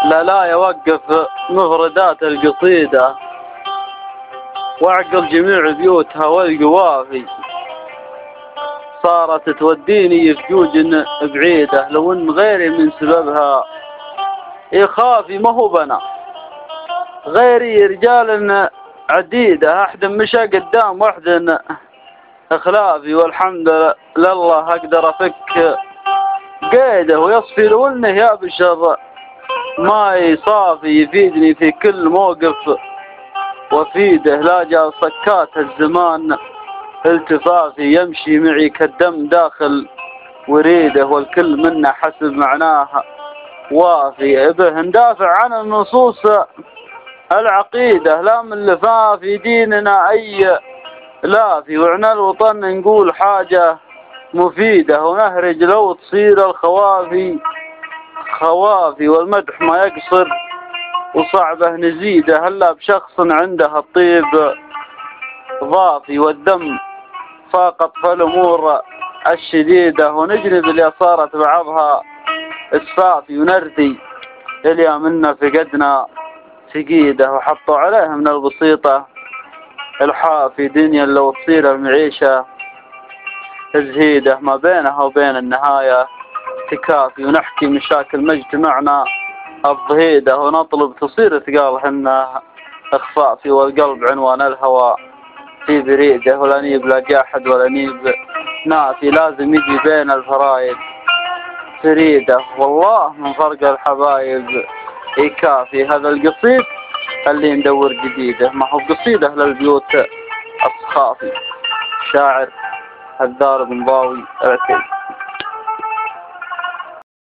لا يوقف مفردات القصيدة واعقل جميع بيوتها والقوافي، صارت توديني في جوج بعيدة لو ان غيري من سببها يخافي. ما هو بنا غيري رجال عديدة، احد مشى قدام واحد اخلافي، والحمد لله اقدر افك قيده ويصفي لو انه يا بشر ما يصافي، يفيدني في كل موقف وفيده، لا جاء صكات الزمان التفافي، يمشي معي كالدم داخل وريده، والكل منا حسب معناه وافي، به ندافع عن النصوص العقيدة لا من لفافي، ديننا أي لافي، وعنا الوطن نقول حاجة مفيدة، ونهرج لو تصير الخوافي خوافي، والمدح ما يقصر وصعبه نزيده، هلا بشخص عنده الطيب ضافي، والدم فاقط فالأمور الشديدة، ونجنب اللي صارت بعضها اسفافي، ونرثي اللي منا فقدنا ثقيده، وحطوا عليه من البسيطة الحافي، دنيا لو تصير المعيشة زهيدة ما بينها وبين النهاية تكافي، ونحكي مشاكل مجتمعنا الضهيدة، ونطلب تصير ثقالهن اخفافي، والقلب عنوان الهوى في بريده، ولا نيب لا جاحد ولا نيب نافي، لازم يجي بين الفرايد فريدة، والله من فرق الحبايب يكافي. هذا القصيد اللي ندور جديده، ما هو قصيدة للبيوت الصخافي. شاعر هذار بن ضاوي العتيبي.